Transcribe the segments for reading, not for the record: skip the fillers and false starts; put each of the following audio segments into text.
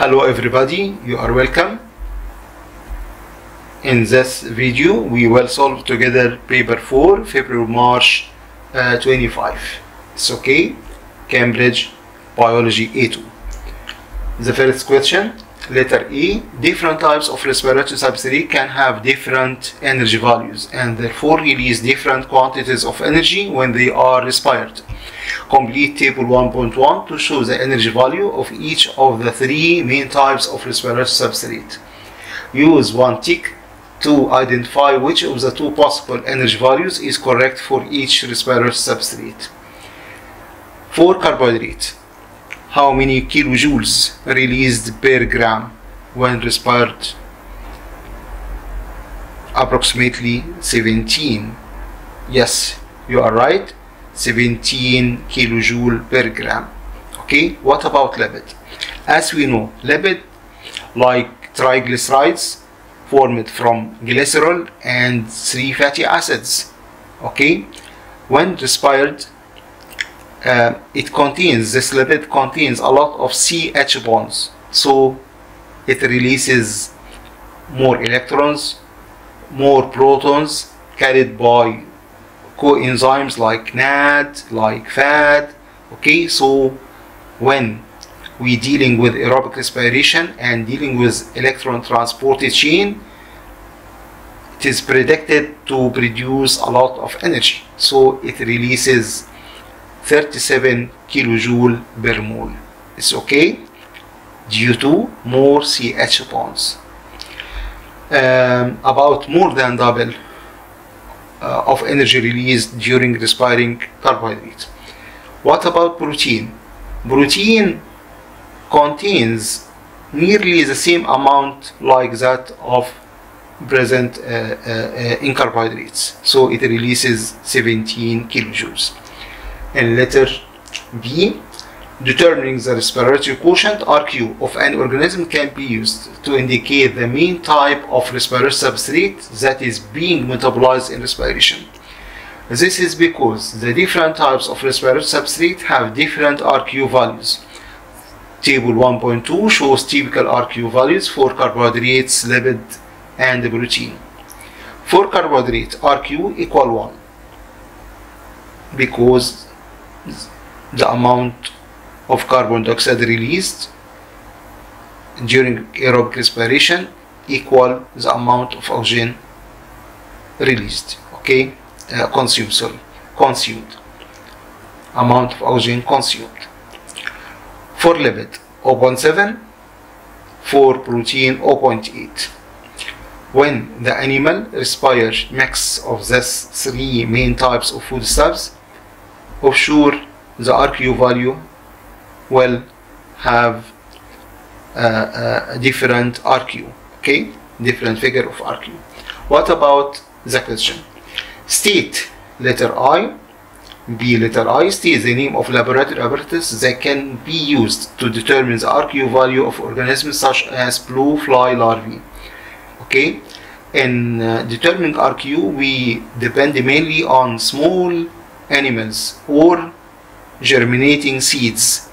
Hello everybody, you are welcome. In this video we will solve together paper 4 February-March 25. It's okay, Cambridge Biology A2. The first question, letter E. Different types of respiratory substrate can have different energy values and therefore release different quantities of energy when they are respired. Complete table 1.1 to show the energy value of each of the three main types of respiratory substrate. Use one tick to identify which of the two possible energy values is correct for each respiratory substrate. For carbohydrate, how many kilojoules released per gram when respired? Approximately 17. Yes, you are right. 17 kilojoule per gram. Okay, what about lipid? As we know, lipid like triglycerides formed from glycerol and 3 fatty acids. Okay, when respired, this lipid contains a lot of CH bonds, so it releases more electrons, more protons carried by coenzymes like NAD, like FAD. Okay, so when we dealing with aerobic respiration and dealing with electron transport chain, it is predicted to produce a lot of energy, so it releases 37 kilojoule per mole. It's okay due to more CH bonds. About more than double of energy released during respiring carbohydrates. What about protein? Protein contains nearly the same amount like that of present in carbohydrates, so it releases 17 kilojoules. And letter B, determining the respiratory quotient RQ of an organism can be used to indicate the main type of respiratory substrate that is being metabolized in respiration. This is because the different types of respiratory substrate have different RQ values. Table 1.2 shows typical RQ values for carbohydrates, lipid, and protein. For carbohydrate, RQ equal 1 because the amount of carbon dioxide released during aerobic respiration equal the amount of oxygen released. Okay, consumed. Amount of oxygen consumed. For lipid, 0.7. For protein, 0.8. When the animal respires mix of these three main types of foodstuffs, for sure the RQ value will have a different RQ, okay, different figure of RQ. What about the question? State, letter I, B, letter I, state the name of laboratory apparatus that can be used to determine the RQ value of organisms such as blue fly larvae. Okay, in determining RQ, we depend mainly on small animals or germinating seeds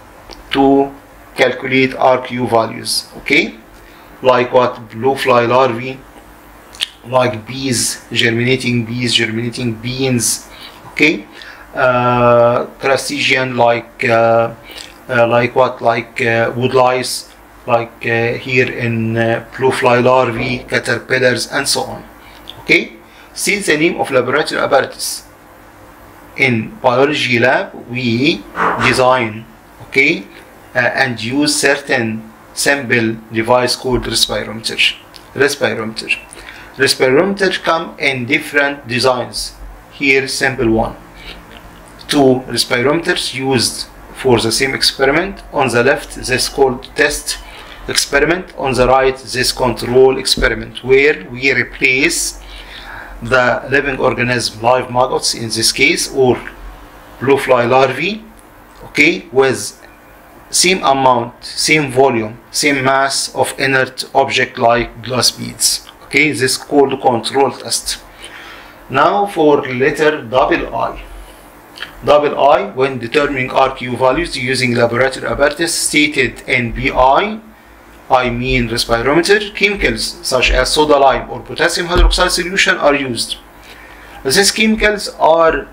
to calculate RQ values. Okay, like what? Blue fly larvae, like bees, germinating beans. Okay, crustacean like what? Like wood lice, like here in blue fly larvae, caterpillars, and so on. Okay, see the name of laboratory apparatus. In biology lab, we design, okay, and use certain simple device called respirometer. Respirometer come in different designs. Here, simple one. 2 respirometers used for the same experiment. On the left, this called test experiment. On the right, this control experiment, where we replace the living organism, live maggots in this case, or blue fly larvae, okay, with same amount, same volume, same mass of inert object like glass beads. Okay, this is called control test. Now for letter I. When determining RQ values using laboratory apparatus stated in BI, I mean respirometer, chemicals such as soda lime or potassium hydroxide solution are used. These chemicals are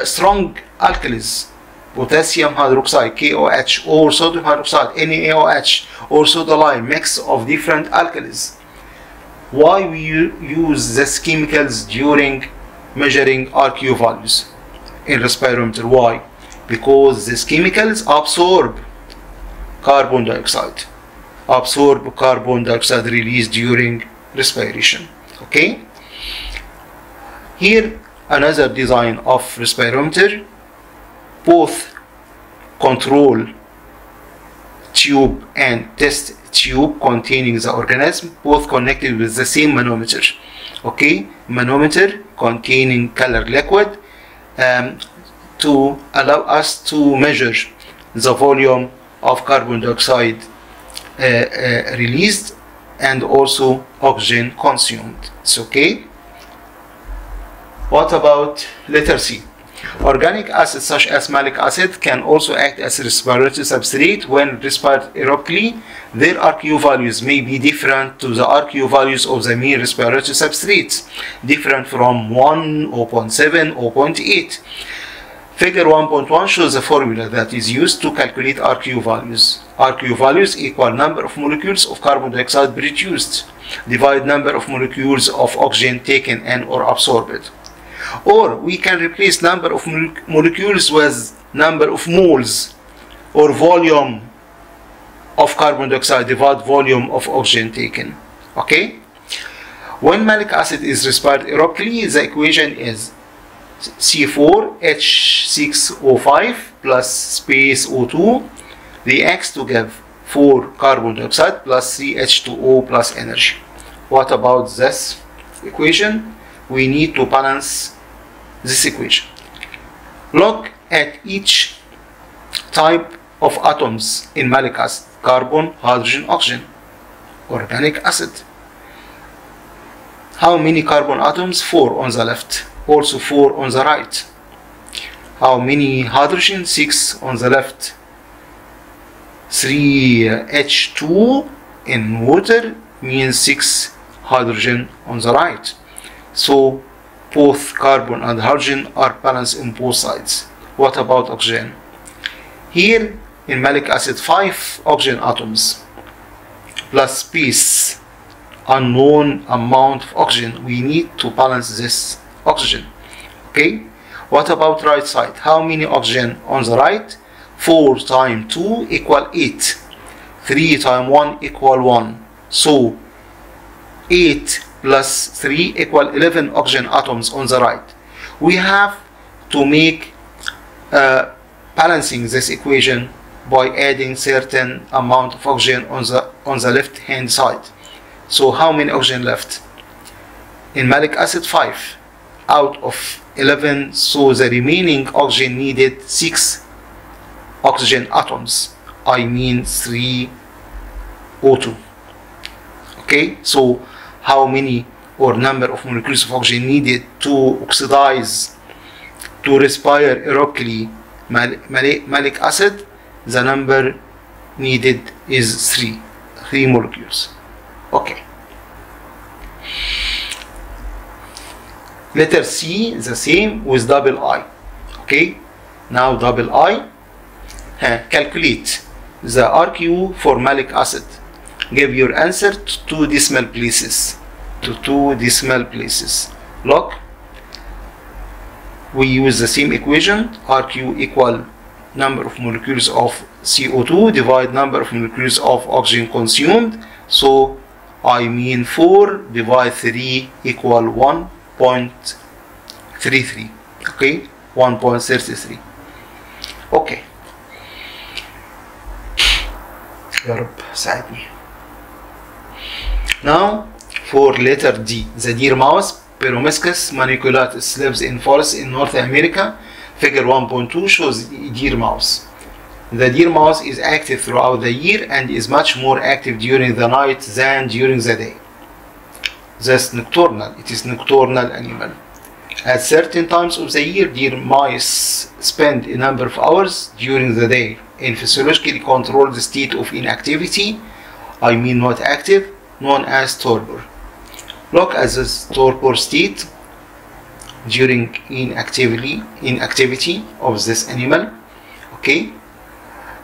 strong alkalis, potassium hydroxide KOH or sodium hydroxide NaOH or soda lime, mix of different alkalis. Why we use these chemicals during measuring RQ values in respirometer? Why? Because these chemicals absorb carbon dioxide released during respiration. Okay, here another design of respirometer, both control tube and test tube containing the organism, both connected with the same manometer. Okay, manometer containing color liquid to allow us to measure the volume of carbon dioxide released and also oxygen consumed. It's okay. What about letter C? Organic acids such as malic acid can also act as a respiratory substrate. When respired aerobically, their RQ values may be different to the RQ values of the mean respiratory substrates, different from 1, 0.7, 0.8. Figure 1.1 shows a formula that is used to calculate RQ values. RQ values equal number of molecules of carbon dioxide produced, divide number of molecules of oxygen taken and or absorbed. Or we can replace number of molecules with number of moles, or volume of carbon dioxide divide volume of oxygen taken. Okay? When malic acid is respired aerobically, the equation is C4H6O5 plus space O2 reacts to give 4 carbon dioxide plus 3 H2O plus energy. What about this equation? We need to balance this equation. Look at each type of atoms in malic acid: carbon, hydrogen, oxygen. Organic acid. How many carbon atoms? 4 on the left. Also 4 on the right. How many hydrogen? 6 on the left. 3 H2 in water means 6 hydrogen on the right. So both carbon and hydrogen are balanced on both sides. What about oxygen? Here in malic acid, 5 oxygen atoms plus space, unknown amount of oxygen. We need to balance this oxygen. Okay, what about right side? How many oxygen on the right? 4 times 2 equal 8. 3 times 1 equal 1. So 8 plus 3 equal 11 oxygen atoms on the right. We have to make balancing this equation by adding certain amount of oxygen on the left hand side. So how many oxygen left? In malic acid, 5 out of 11. So the remaining oxygen needed 6 oxygen atoms. I mean 3 O2. Okay, so how many or number of molecules of oxygen needed to oxidize, to respire aerobically malic acid? The number needed is 3 molecules. Okay. Letter C, the same with double I. Okay, now double I. Calculate the RQ for malic acid. Give your answer to 2 decimal places. Look, we use the same equation. RQ equal number of molecules of CO2 divide number of molecules of oxygen consumed. So I mean 4 divide 3 equal 1.33. Okay, 1.33. Okay. يا رب ساعدني. Now for letter D, the deer mouse Pyromyscus maniculatus lives in forests in North America. Figure 1.2 shows deer mouse. The deer mouse is active throughout the year and is much more active during the night than during the day. Thus nocturnal. It is nocturnal animal. At certain times of the year, deer mice spend a number of hours during the day in physiologically controlled state of inactivity. I mean not active, known as torpor. Look at this torpor state during inactivity of this animal. Okay,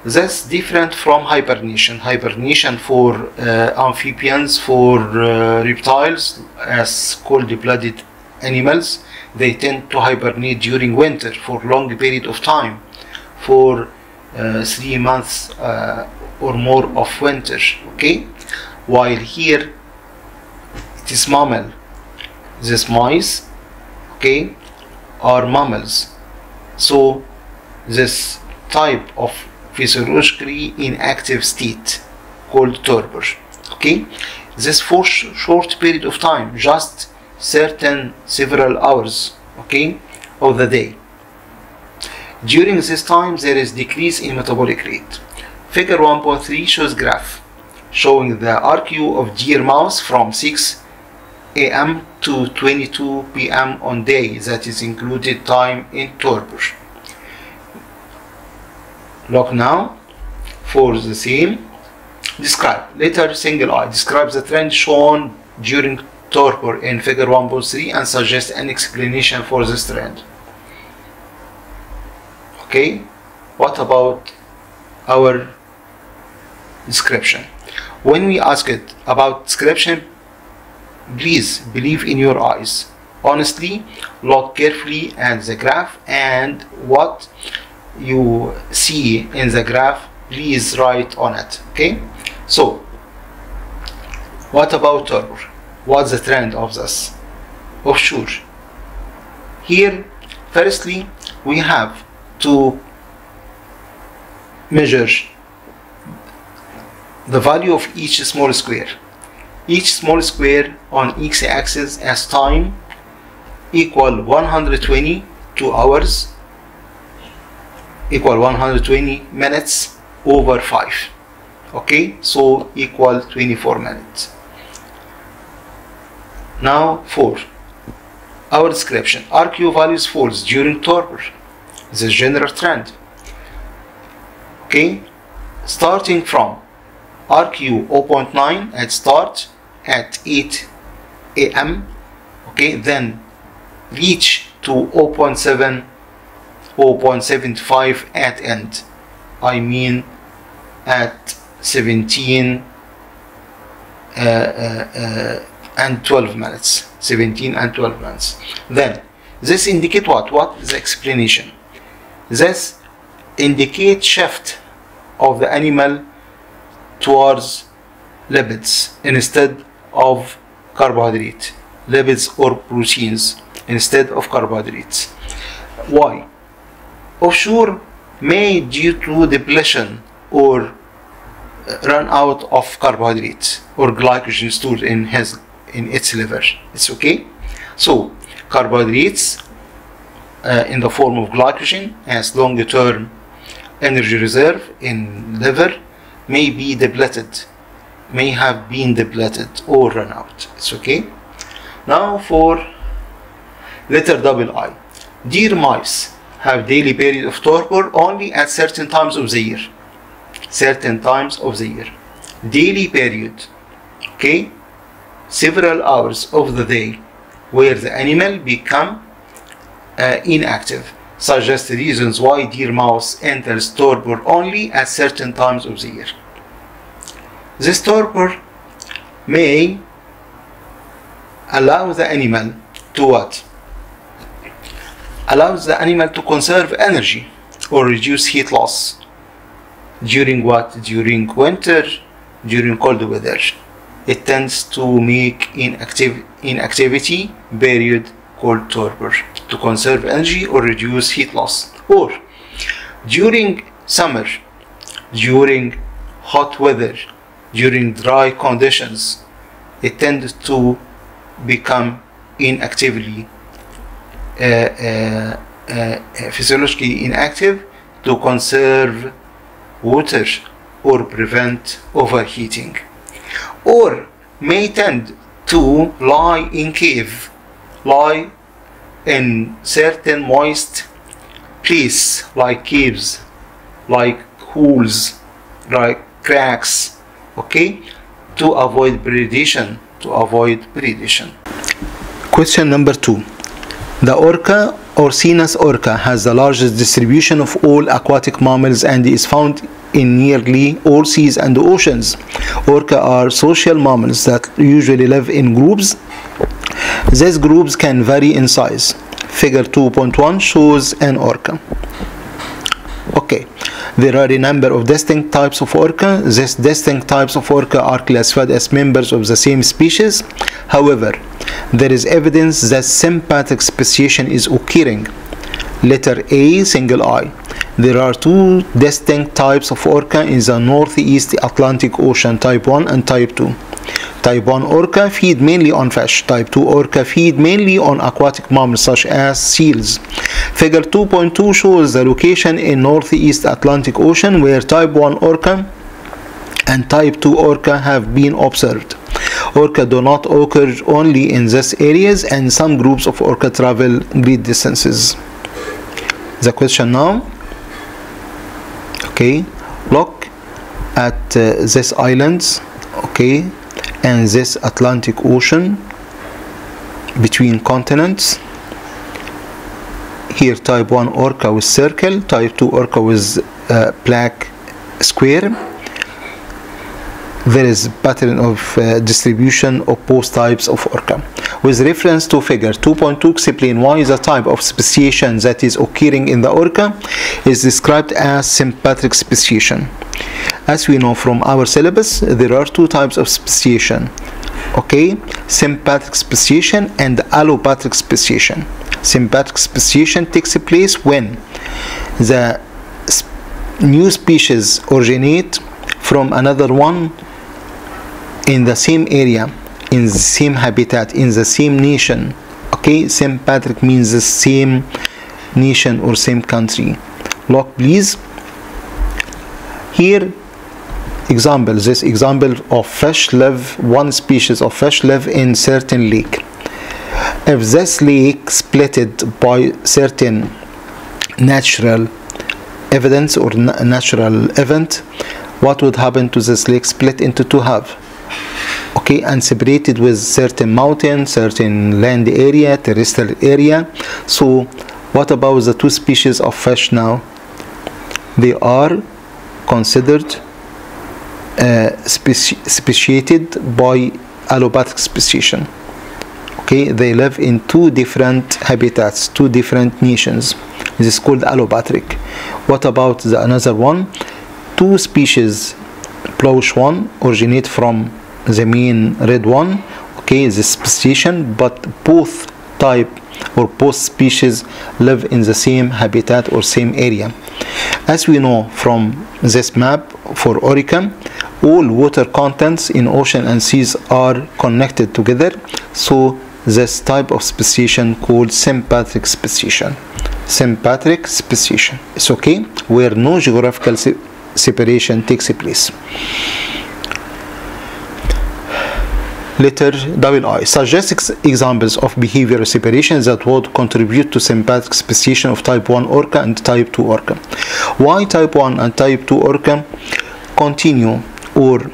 that's different from hibernation. Hibernation for amphibians, for reptiles, as cold-blooded animals, they tend to hibernate during winter for long period of time, for 3 months or more of winter. Okay, while here it is mammal. These mice, okay, are mammals. So this type of physiologically inactive state called torpor. Okay, this for short period of time, just several hours, okay, of the day. During this time there is decrease in metabolic rate. Figure 1.3 shows graph showing the RQ of deer mouse from 6 a.m. to 22 p.m. on day that is included time in torpor. Look now for the same. Describe. Letter single I describes the trend shown during torpor in figure 1.3 and suggests an explanation for this trend. Okay, what about our description? When we ask it about description, please believe in your eyes. Honestly, look carefully at the graph, and what you see in the graph, please write on it. Okay, so what about torpor? What's the trend of this? Oh, sure. Here, firstly, we have to measure the value of each small square. Each small square on x-axis as time equal 120 hours, equal 120 minutes over 5. Okay, so equal 24 minutes. Now for our description, RQ values falls during torpor. The general trend. Okay, starting from RQ 0.9 at start at 8 a.m. Okay, then reach to 0.7, 0.75 at end. I mean at 17 and 12 minutes. 17 and 12 minutes. Then this indicate what? What is the explanation? This indicates shift of the animal towards lipids instead of carbohydrate, lipids or proteins instead of carbohydrates. Why? Offshore may due to depletion or run out of carbohydrates or glycogen stored in its liver. It's okay. So carbohydrates in the form of glycogen as long-term energy reserve in liver may be depleted, may have been depleted or run out. It's okay. Now for letter double I. Deer mice have daily period of torpor only at certain times of the year. Certain times of the year. Daily period. Okay. Several hours of the day where the animal become inactive. Suggest reasons why deer mouse enters torpor only at certain times of the year. This torpor may allow the animal to what? Allows the animal to conserve energy or reduce heat loss. During what? During winter, during cold weather. It tends to make inactivity period called torpor to conserve energy or reduce heat loss. Or during summer, during hot weather, during dry conditions, it tends to become inactively physiologically inactive to conserve water or prevent overheating, or may tend to lie in cave, lie in certain moist place like caves, like holes, like cracks. Okay, to avoid predation. Question number 2. The orca or Sinus orca has the largest distribution of all aquatic mammals and is found in nearly all seas and oceans. Orca are social mammals that usually live in groups. These groups can vary in size. Figure 2.1 shows an orca. Okay, there are a number of distinct types of orca. These distinct types of orca are classified as members of the same species. However, there is evidence that sympatric speciation is occurring. Letter A, single I. There are two distinct types of orca in the Northeast Atlantic Ocean, type 1 and type 2. Type 1 orca feed mainly on fish. Type 2 orca feed mainly on aquatic mammals such as seals. Figure 2.2 shows the location in Northeast Atlantic Ocean where type 1 orca and type 2 orca have been observed. Orca do not occur only in these areas, and some groups of orca travel great distances. The question now. Okay, look at these islands, okay, and this Atlantic Ocean between continents. Here type 1 orca with circle, type 2 orca with black square. There is pattern of distribution of both types of orca. With reference to figure 2.2, explain why the type of speciation that is occurring in the orca is described as sympatric speciation. As we know from our syllabus, there are two types of speciation. Okay, sympatric speciation and allopatric speciation. Sympatric speciation takes place when the new species originate from another one in the same area, in the same habitat, in the same nation. Okay, sympatric means the same nation or same country. Look please. Here example, this example of fish live, one species of fish live in certain lake. If this lake splitted by certain natural evidence or natural event, what would happen to this lake? Split into two halves. Okay, and separated with certain mountain, certain land area, terrestrial area. So what about the two species of fish now? They are considered speciated by allopatric speciation. Okay, they live in two different habitats, two different nations. This is called allopatric. What about the another one? Two species, bluish one, originate from the main red one. Okay, this speciation, but both type or both species live in the same habitat or same area. As we know from this map for orca, all water contents in ocean and seas are connected together. So this type of speciation called sympatric speciation. Sympatric speciation. It's okay, where no geographical separation takes place. Letter I. Suggest examples of behavioral separations that would contribute to sympatric speciation of type 1 orca and type 2 orca. Why type 1 and type 2 orca continue or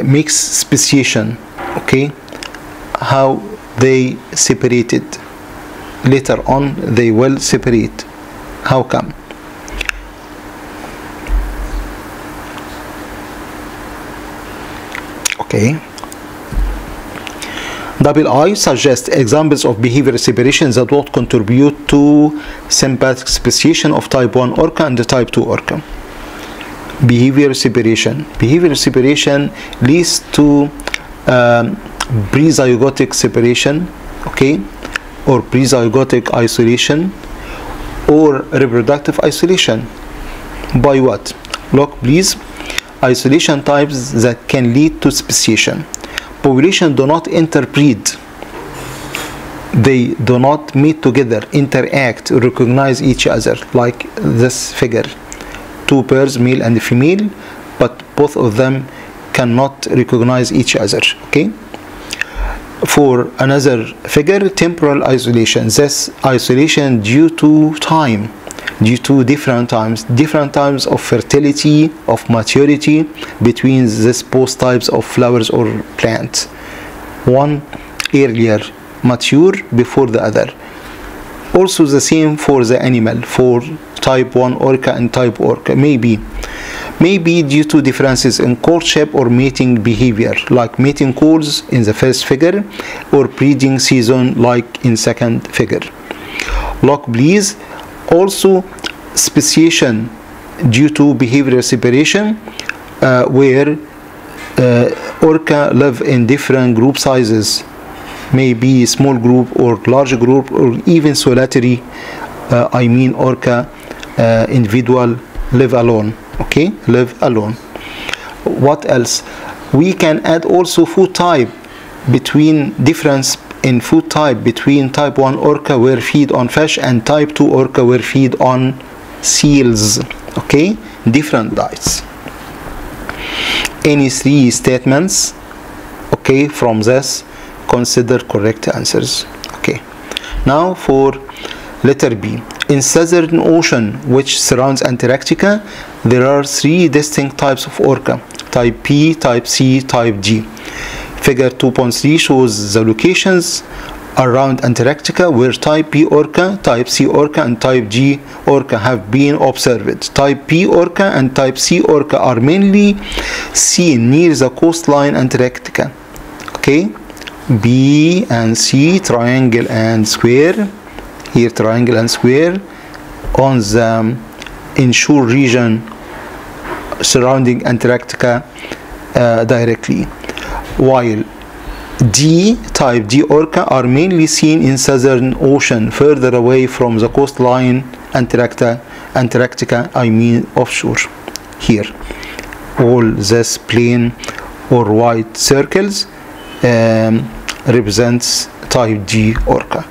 mix speciation? Okay, how they separated? Later on they will separate. How come? Okay. I suggest examples of behavioral separations that would contribute to sympatric speciation of type 1 orca and the type 2 orca. Behavioral separation. Behavioral separation leads to prezygotic separation, okay, or prezygotic isolation, or reproductive isolation. By what? Look please. Isolation types that can lead to speciation. Population do not interbreed. They do not meet together, interact, recognize each other, like this figure. Two pairs, male and female, but both of them cannot recognize each other. Okay. For another figure, temporal isolation. This isolation due to time. due to different times of fertility, of maturity between these both types of flowers or plants. One earlier mature before the other. Also the same for the animal, for type 1 orca and type orca. Maybe due to differences in courtship or mating behavior, like mating calls in the first figure, or breeding season like in second figure. Look please. Also speciation due to behavioral separation, where orca live in different group sizes, maybe small group or large group, or even solitary, orca individual live alone. Okay, live alone. What else? We can add also food type, between difference in food type between type 1 orca where feed on fish and type 2 orca where feed on seals. Okay, different diets. Any three statements, okay, from this, consider correct answers. Okay, now for letter B. In Southern Ocean, which surrounds Antarctica, there are three distinct types of orca: type P, type C, type D. Figure 2.3 shows the locations around Antarctica where type P orca, type C orca, and type G orca have been observed. Type P orca and type C orca are mainly seen near the coastline Antarctica. Okay, B and C, triangle and square. Here triangle and square on the inshore region surrounding Antarctica directly, while type D orca are mainly seen in Southern Ocean, further away from the coastline Antarctica, offshore. Here all this plain or white circles represents type D orca.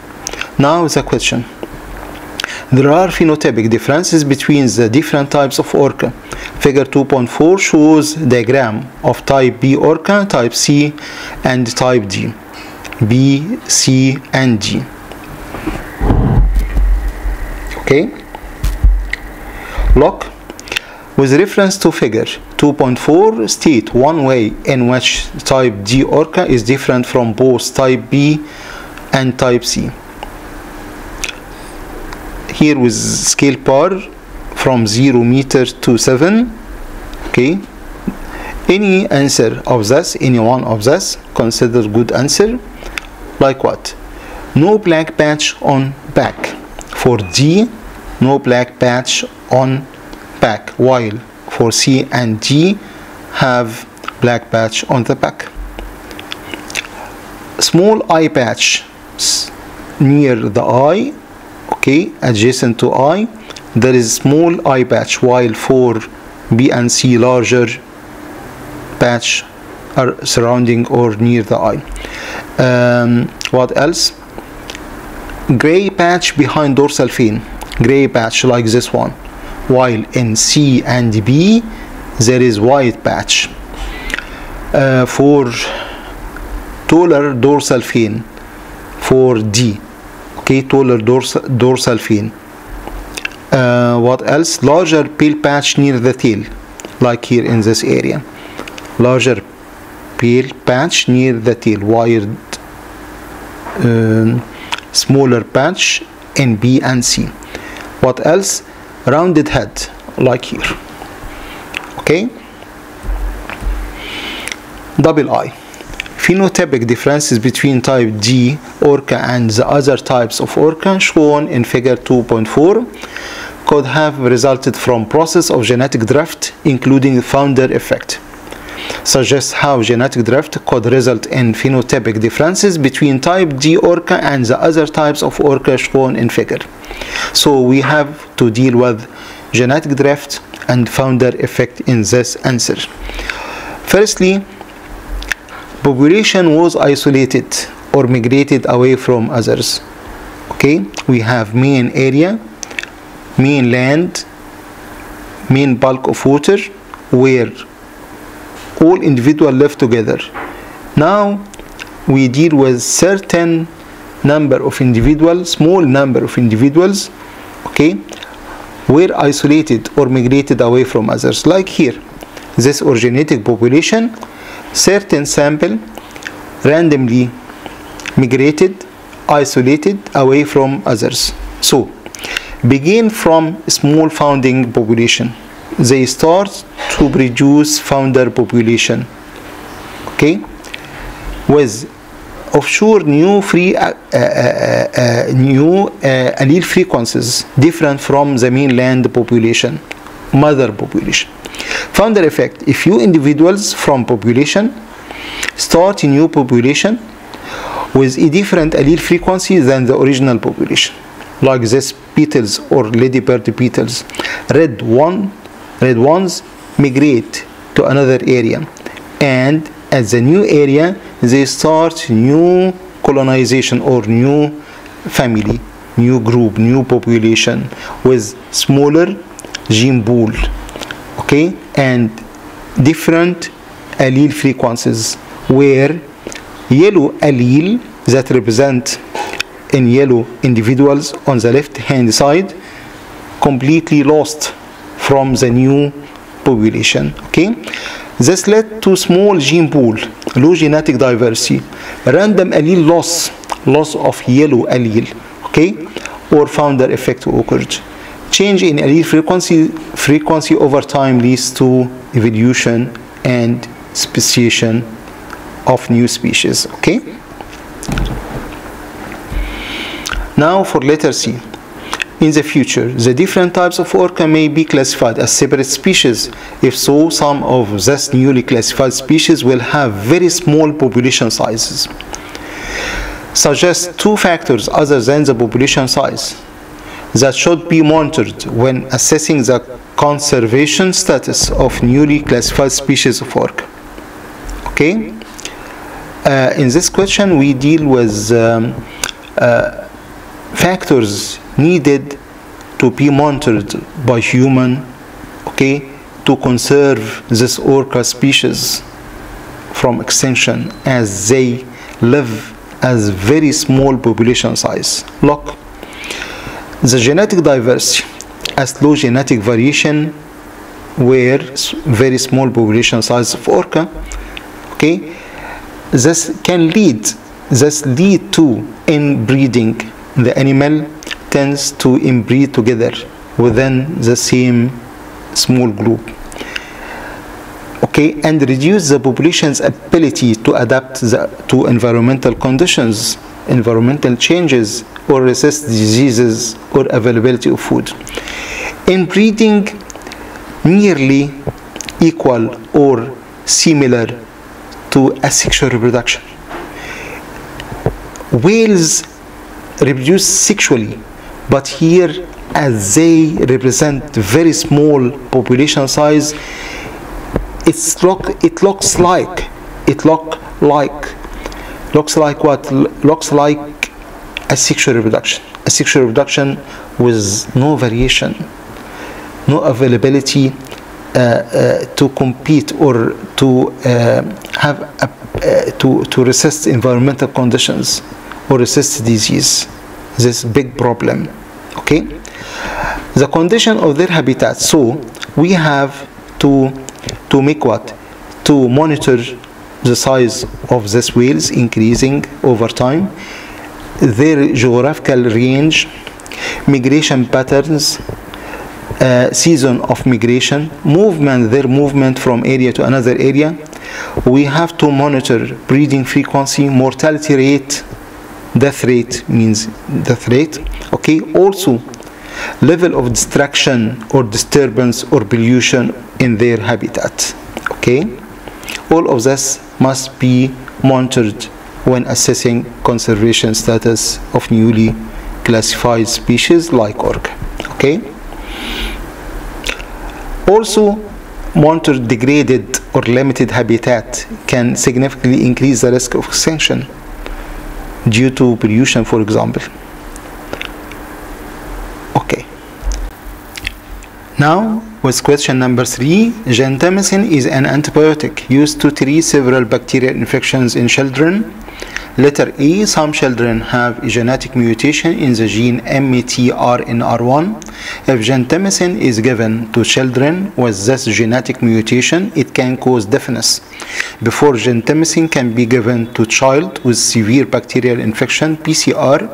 Now the question. There are phenotypic differences between the different types of orca. Figure 2.4 shows diagram of type B orca, type C, and type D. B, C, and D. Okay? Look. With reference to figure 2.4, state one way in which type D orca is different from both type B and type C. Here with scale bar from 0 meter to 7. Okay, any answer of this, any one of this, consider good answer. Like what? No black patch on back. For D, no black patch on back, while for C and D have black patch on the back. Small eye patch near the eye, okay, adjacent to eye, there is small eye patch, while for B and C larger patch are surrounding or near the eye. What else? Gray patch behind dorsal fin, gray patch like this one, while in C and B there is white patch. For taller dorsal fin, for D, okay, taller dorsal fin. What else? Larger pale patch near the tail, like here in this area. Larger pale patch near the tail, wired smaller patch in B and C. What else? Rounded head, like here. Okay. Double eye. Phenotypic differences between type D orca and the other types of orca shown in figure 2.4 could have resulted from process of genetic drift, including the founder effect. Suggests how genetic drift could result in phenotypic differences between type D orca and the other types of orca shown in figure. So we have to deal with genetic drift and founder effect in this answer. Firstly, population was isolated or migrated away from others. Okay, we have main area, main land, main bulk of water, where all individuals live together. Now we deal with certain number of individuals, small number of individuals, okay, were isolated or migrated away from others. Like here, this orogenic population, certain sample randomly migrated, isolated away from others. So, begin from small founding population. They start to produce founder population, okay, with offshore new allele frequencies different from the mainland population, mother population. Founder effect: a few individuals from population start a new population with a different allele frequency than the original population, like this petals or ladybird petals. Red ones migrate to another area, and at the new area they start new colonization or new family, new group, new population with smaller gene pool, okay, and different allele frequencies, where yellow allele that represent in yellow individuals on the left hand side completely lost from the new population, okay. This led to small gene pool, low genetic diversity, random allele loss of yellow allele, okay, or founder effect occurred. Change in allele frequency over time leads to evolution and speciation of new species, okay. Now for letter C. In the future, the different types of orca may be classified as separate species. If so, some of these newly classified species will have very small population sizes. Suggest two factors other than the population size that should be monitored when assessing the conservation status of newly classified species of orca. Okay? In this question, we deal with factors needed to be monitored by human, okay, to conserve this orca species from extinction, as they live as very small population size. Look, the genetic diversity as low genetic variation were very small population size of orca, okay. This lead to inbreeding. The animal tends to inbreed together within the same small group, okay, and reduce the population's ability to adapt to environmental conditions, environmental changes, or resist diseases or availability of food. Inbreeding nearly equal or similar to asexual reproduction. Whales reproduce sexually, but here, as they represent very small population size, it looks like asexual reproduction. Asexual reproduction with no variation, no availability to compete or to to resist environmental conditions or resist disease. This big problem, okay. The condition of their habitat. So we have to make what? To monitor the size of these whales increasing over time, their geographical range, migration patterns, season of migration, their movement from area to another area. We have to monitor breeding frequency, mortality rate, death rate means death rate, okay. Also, level of destruction or disturbance or pollution in their habitat, okay. All of this must be monitored when assessing conservation status of newly classified species like orca, okay. Also, monitor degraded or limited habitat can significantly increase the risk of extinction due to pollution, for example. Okay. Now, with question number 3, gentamicin is an antibiotic used to treat several bacterial infections in children. Letter A, some children have a genetic mutation in the gene MTRNR1. If gentamicin is given to children with this genetic mutation, it can cause deafness. Before gentamicin can be given to child with severe bacterial infection, PCR,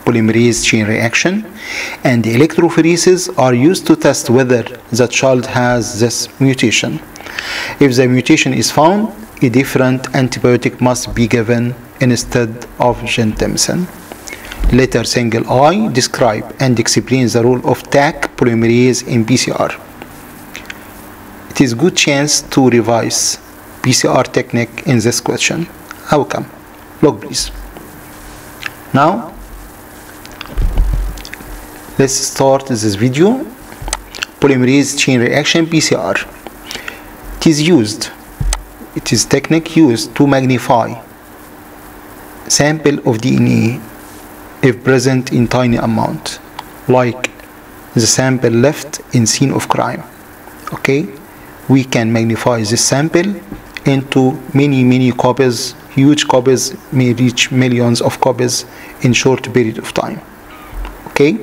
polymerase chain reaction, and electrophoresis are used to test whether the child has this mutation. If the mutation is found, a different antibiotic must be given instead of gentamicin. Letter single I, describe and explain the role of Taq polymerase in PCR. It is a good chance to revise PCR technique in this question. How come? Look please. Now, let's start this video. Polymerase chain reaction PCR. It is technique used to magnify sample of DNA if present in tiny amount, like the sample left in scene of crime. Okay, we can magnify this sample into many copies. Huge copies may reach millions of copies in short period of time. Okay.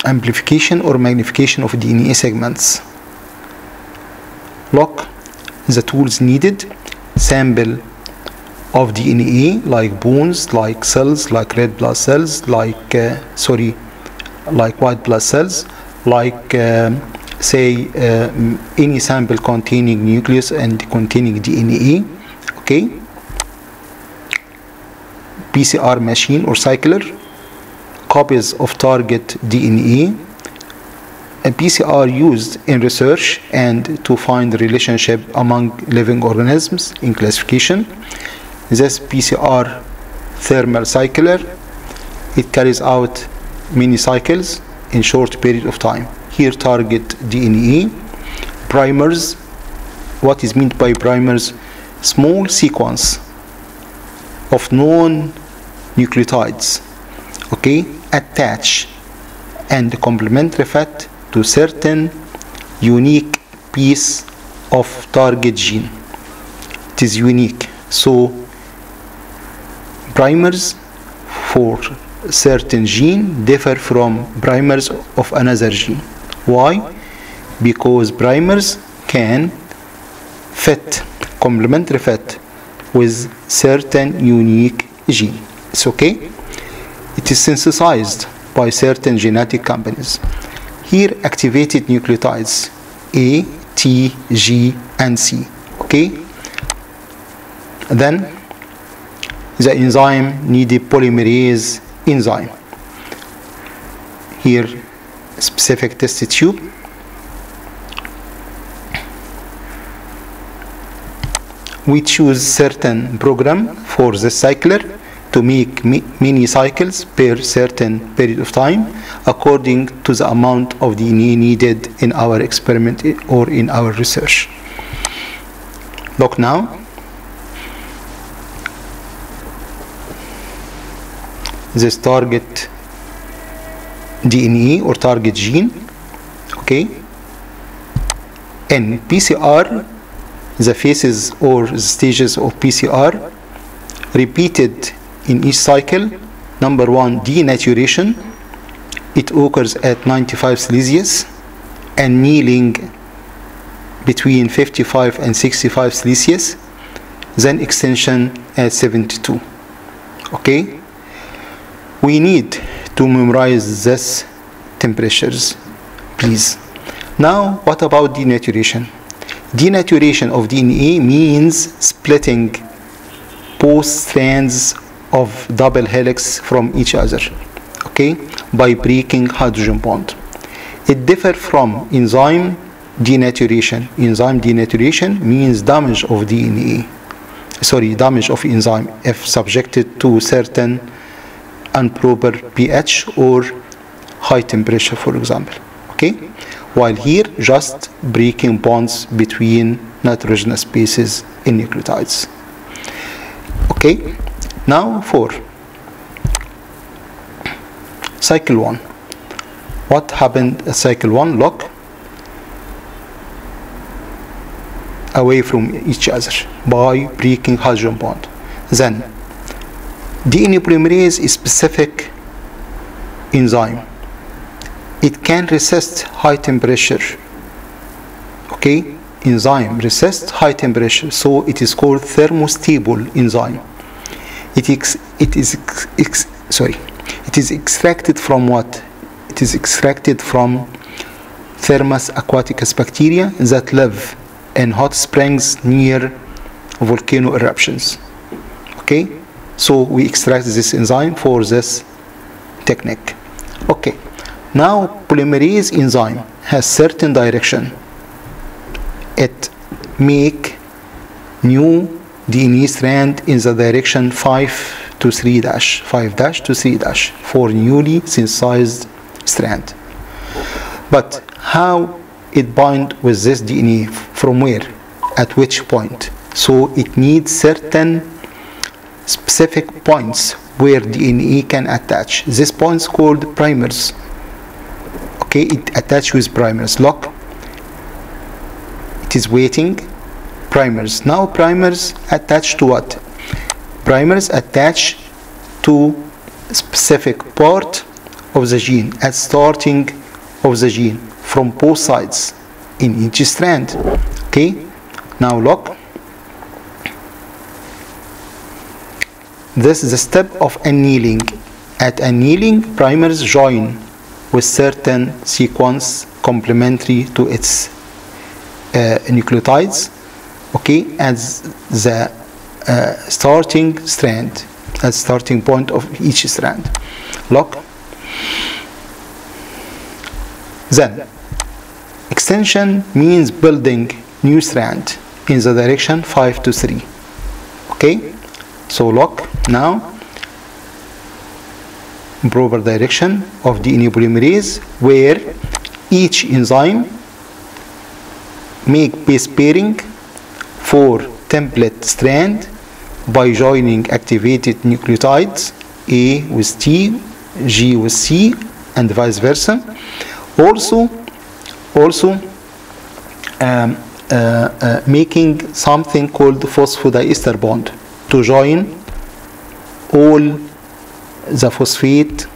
Amplification or magnification of DNA segments. Look, the tools needed: sample of DNA like bones, like cells, like red blood cells, like white blood cells, like any sample containing nucleus and containing DNA. Okay. PCR machine or cycler, copies of target DNA. A PCR used in research and to find the relationship among living organisms in classification. This PCR thermal cycler, it carries out many cycles in short period of time. Here target DNA. Primers, what is meant by primers? Small sequence of known nucleotides, okay, attach and complementary fat to certain unique piece of target gene. It is unique. So primers for certain gene differ from primers of another gene. Why? Because primers can fit, complementary fit with certain unique gene. It's okay. It is synthesized by certain genetic companies. Here activated nucleotides A, T, G, and C. Okay. Then the enzyme needed polymerase enzyme. Here specific test tube. We choose certain program for the cycler to make many cycles per certain period of time according to the amount of DNA needed in our experiment or in our research. Look now. This target DNA or target gene. Okay. In PCR, the phases or the stages of PCR repeated in each cycle. Number 1, denaturation. It occurs at 95 Celsius. Annealing between 55 and 65 Celsius. Then extension at 72. Okay. We need to memorize these temperatures, please. Now, what about denaturation? Denaturation of DNA means splitting both strands of double helix from each other, okay, by breaking hydrogen bond. It differs from enzyme denaturation. Enzyme denaturation means damage of DNA, damage of enzyme if subjected to certain improper pH or high temperature, for example. Okay, while here just breaking bonds between nitrogenous bases in nucleotides. Okay, now for cycle 1. What happened at cycle 1? Look, away from each other by breaking hydrogen bond. Then DNA polymerase is specific enzyme. It can resist high temperature. Okay, enzyme resists high temperature, so it is called thermostable enzyme. It is extracted from what? It is extracted from Thermus aquaticus bacteria that live in hot springs near volcano eruptions. Okay, so we extract this enzyme for this technique. Okay, now polymerase enzyme has certain direction. It make new DNA strand in the direction 5 to 3 dash, 5 dash to 3 dash for newly synthesized strand. But how it bind with this DNA, from where, at which point? So it needs certain specific points where DNA can attach. This points called primers. Okay, it attaches with primers. Look, it is waiting. Primers. Now primers attach to what? Primers attach to specific part of the gene at starting of the gene from both sides in each strand. Okay, now look, this is the step of annealing. At annealing, primers join with certain sequence complementary to its nucleotides, okay, as the starting strand, as starting point of each strand. Look, then extension means building new strand in the direction 5 to 3. Okay, so look, now proper direction of DNA polymerase, where each enzyme make base pairing for template strand by joining activated nucleotides A with T, G with C, and vice versa. Also making something called phosphodiester bond to join all the phosphate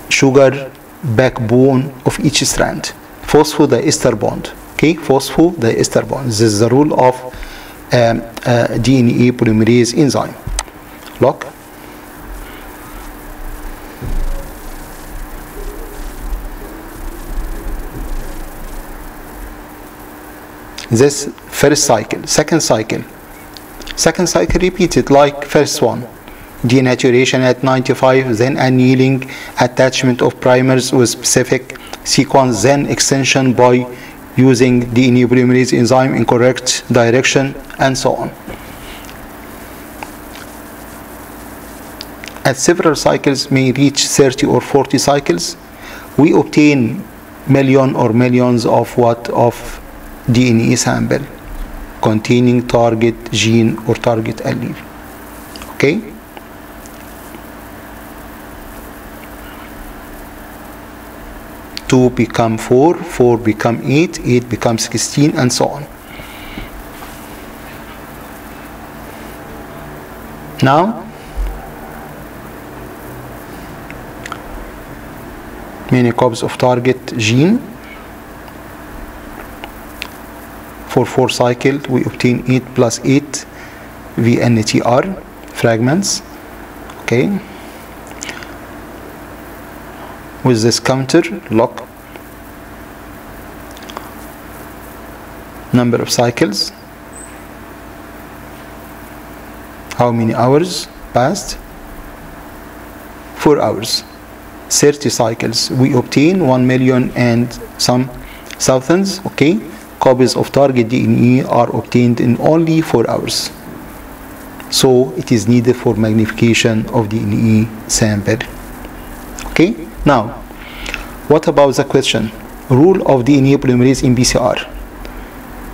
sugar backbone of each strand. Phosphodiester bond. Okay, phosphodiester bond. This is the rule of DNA polymerase enzyme. Look. This first cycle, second cycle repeated like first one. Denaturation at 95, then annealing, attachment of primers with specific sequence, then extension by using DNA polymerase enzyme in correct direction, and so on. At several cycles, may reach 30 or 40 cycles, we obtain million or millions of DNA sample containing target gene or target allele. Okay? Two become 4, 4 become 8, 8 becomes 16, and so on. Now, many copies of target gene. For 4 cycles, we obtain 8 plus 8 VNTR fragments. Okay. With this counter, look, number of cycles, how many hours passed? 4 hours. 30 cycles, we obtain 1 million and some thousands, okay, copies of target DNA are obtained in only 4 hours. So it is needed for magnification of DNA sample. Okay, now what about the question? Rule of DNA polymerase in PCR.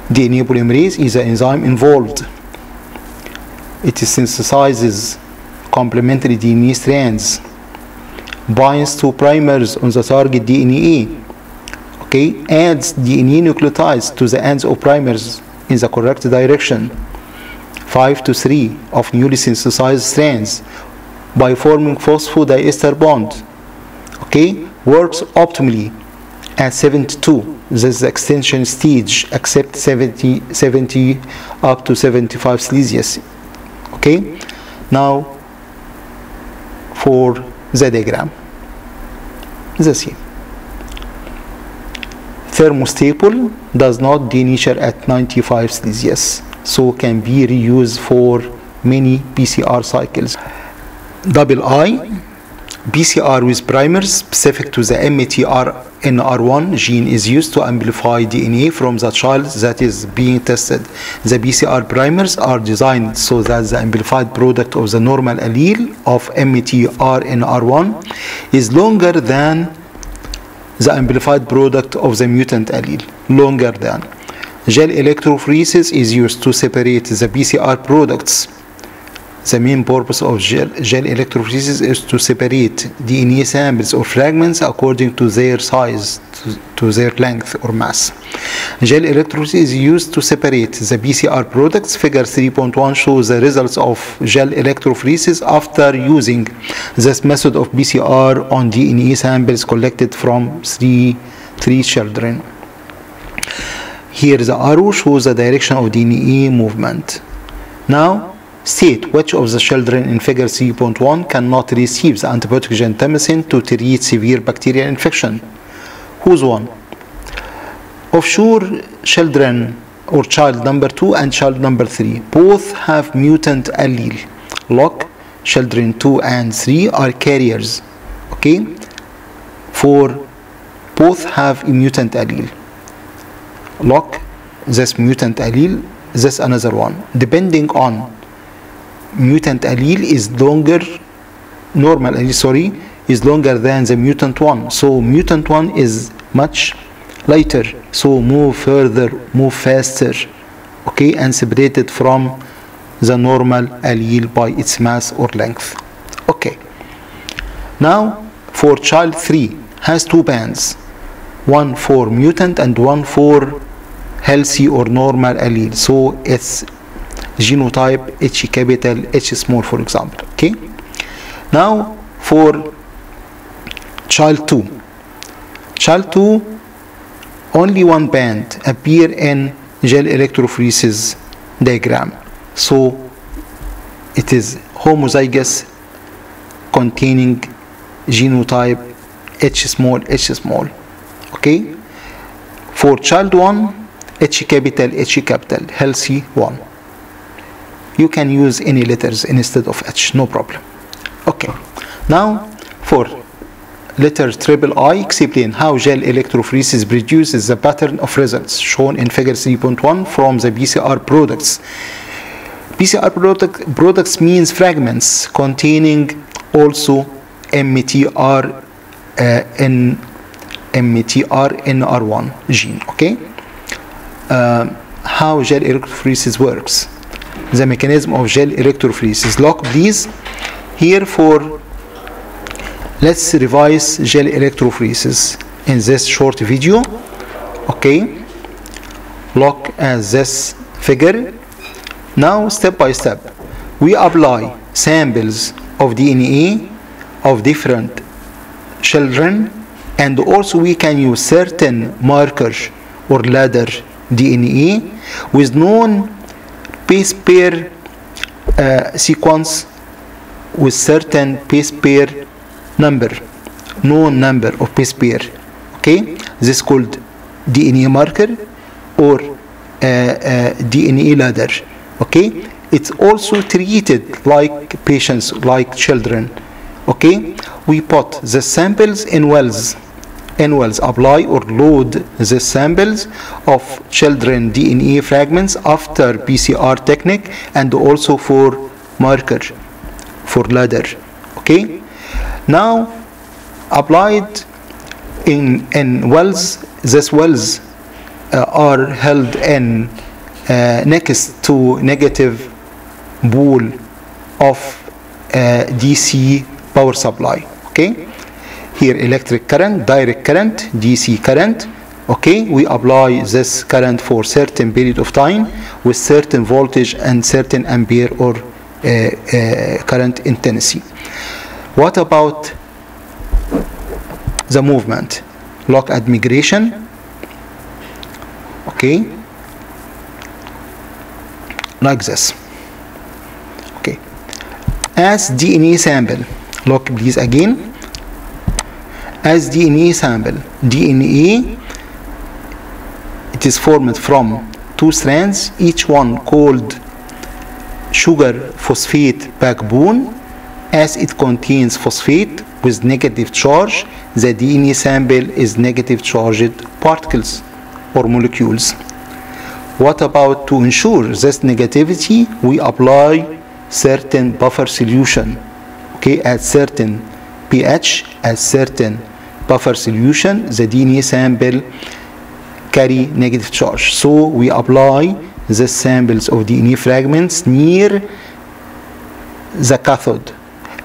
DNA polymerase is the enzyme involved. It synthesizes complementary DNA strands, binds to primers on the target DNA, okay, adds DNA nucleotides to the ends of primers in the correct direction, 5 to 3 of newly synthesized strands by forming phosphodiester bond, okay, works optimally at 72. This is the extension stage, except 70 up to 75 Celsius. Okay, now for the diagram, the same. Thermostable does not denature at 95 Celsius, so can be reused for many PCR cycles. Double I, PCR with primers specific to the MTRNR1 gene is used to amplify DNA from the child that is being tested. The PCR primers are designed so that the amplified product of the normal allele of MTRNR1 is longer than the amplified product of the mutant allele, longer than. Gel electrophoresis is used to separate the PCR products. The main purpose of gel electrophoresis is to separate DNA samples or fragments according to their size, to their length or mass. Gel electrophoresis is used to separate the PCR products. Figure 3.1 shows the results of gel electrophoresis after using this method of PCR on DNA samples collected from three children. Here the arrow shows the direction of DNA movement. Now, state which of the children in figure 3.1 cannot receive the antibiotic gentamicin to treat severe bacterial infection. Who's one? Of sure, children or child number 2 and child number 3 both have mutant allele. Look, children 2 and 3 are carriers. Okay? For both have a mutant allele. Look, this mutant allele, this another one. Depending on mutant allele is longer, normal allele, sorry, is longer than the mutant one. So mutant one is much lighter, so move further, move faster, okay, and separated from the normal allele by its mass or length. Okay. Now for child 3 has 2 bands, one for mutant and one for healthy or normal allele. So it's genotype H capital, H small, for example. Okay. Now for child 2. Child 2, only one band appear in gel electrophoresis diagram. So it is homozygous containing genotype H small, H small. Okay. For child 1, H capital, healthy 1. You can use any letters instead of H, no problem. Okay. Now for letter triple I, explain how gel electrophoresis produces the pattern of results shown in figure 3.1 from the PCR products. PCR products means fragments containing also MTRNR1 gene. Okay. How gel electrophoresis works. The mechanism of gel electrophoresis. Look please here for, let's revise gel electrophoresis in this short video. Okay, look at this figure. Now step by step we apply samples of DNA of different children, and also we can use certain marker or ladder DNA with known base pair sequence with certain base pair number, known number of base pair. Okay, this is called DNA marker or DNA ladder. Okay, it's also treated like patients, like children. Okay, we put the samples in wells. Apply or load the samples of children DNA fragments after PCR technique, and also for marker, for ladder. Okay, now applied in wells. These wells are held in next to negative pole of DC power supply. Okay, here electric current, direct current, DC current, Okay, we apply this current for certain period of time with certain voltage and certain ampere or current intensity. What about the movement? Look at migration. Okay, like this. Okay, as DNA sample, look please again. As DNA sample, DNA, it is formed from two strands, each one called sugar phosphate backbone. As it contains phosphate with negative charge, the DNA sample is negative charged particles or molecules. What about to ensure this negativity? We apply certain buffer solution. Okay, at certain pH, at certain buffer solution, the DNA sample carry negative charge. So we apply the samples of DNA fragments near the cathode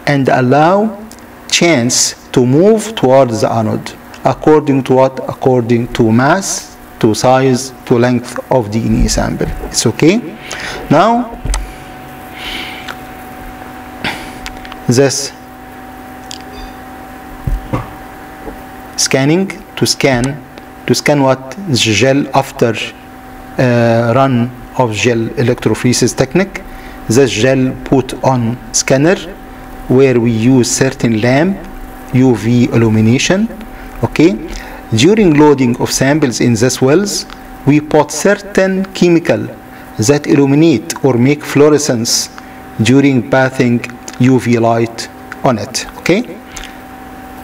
and allow chance to move towards the anode according to what? According to mass, to size, to length of the DNA sample. It's okay. Now this scanning to scan what? Gel after run of gel electrophoresis technique. This gel put on scanner where we use certain lamp UV illumination. Okay, during loading of samples in these wells, we put certain chemical that illuminate or make fluorescence during pathing UV light on it. Okay,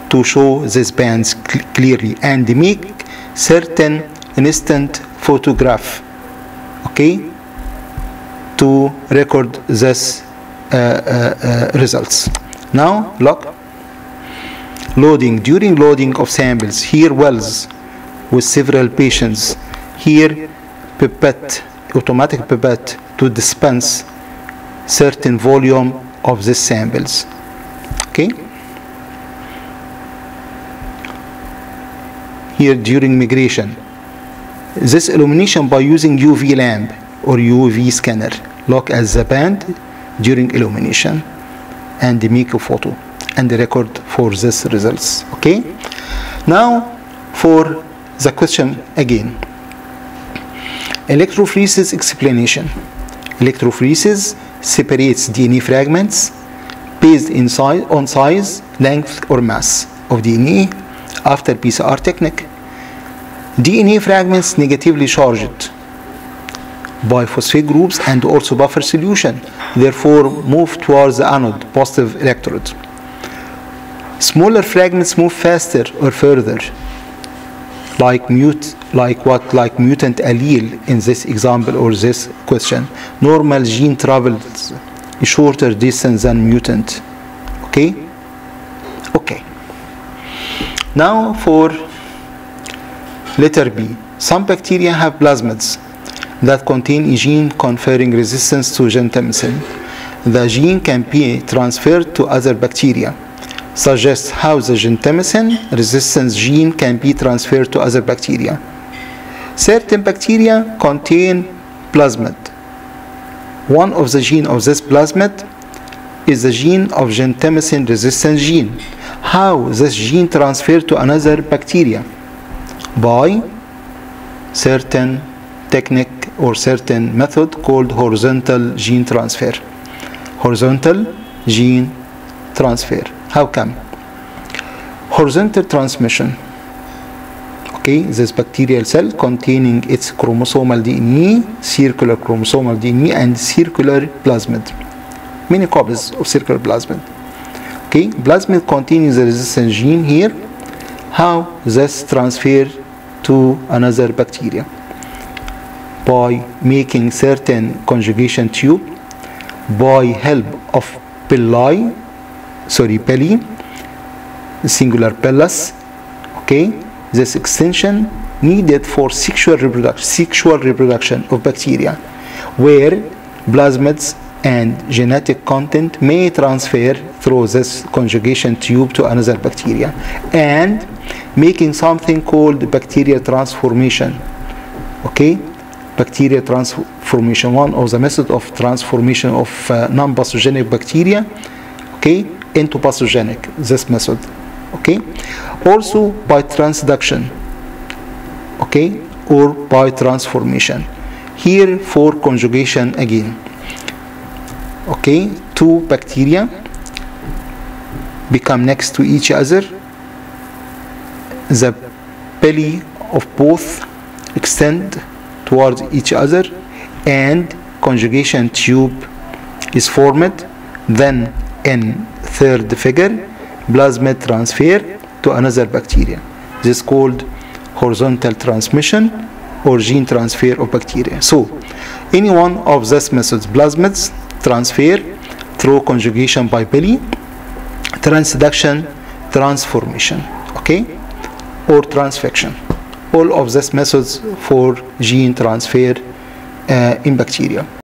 to show these bands clearly and make certain instant photograph. Okay, to record this results. Now look, during loading of samples, here wells with several patients, here pipette, automatic pipette to dispense certain volume of these samples. Okay, here during migration, this illumination by using UV lamp or UV scanner. Look at the band during illumination and make a photo and record for this results. Okay, now for the question again. Electrophoresis explanation. Electrophoresis separates DNA fragments based on size, length or mass of DNA after PCR technique. DNA fragments negatively charged by phosphate groups and also buffer solution, therefore move towards the anode, positive electrode. Smaller fragments move faster or further, like mutant allele in this example or this question. Normal gene travels a shorter distance than mutant. Okay? Okay. Now for letter B. Some bacteria have plasmids that contain a gene conferring resistance to gentamicin. The gene can be transferred to other bacteria. Suggests how the gentamicin resistance gene can be transferred to other bacteria. Certain bacteria contain plasmid. One of the gene of this plasmid is the gene of gentamicin resistance gene. How this gene transferred to another bacteria? By certain technique or certain method called horizontal gene transfer. Horizontal gene transfer. How come? Horizontal transmission. Okay, this bacterial cell containing its chromosomal DNA, circular chromosomal DNA, and circular plasmid. Many copies of circular plasmid. Okay, plasmid contains the resistance gene here. How this transfer to another bacteria? By making certain conjugation tube, by help of pili, singular pilus. Okay, this extension needed for sexual reproduction of bacteria, where plasmids and genetic content may transfer through this conjugation tube to another bacteria, and making something called bacterial transformation. Okay, bacterial transformation, one of the methods of transformation of non-pathogenic bacteria, okay, into pathogenic, this method. Okay, also by transduction, okay, or by transformation. Here for conjugation again. Okay, two bacteria become next to each other. The belly of both extend towards each other, and conjugation tube is formed. Then in third figure, plasmid transfer to another bacteria. This is called horizontal transmission or gene transfer of bacteria. So any one of these methods, plasmids transfer through conjugation by belly, transduction, transformation, okay, or transfection. All of these methods for gene transfer in bacteria.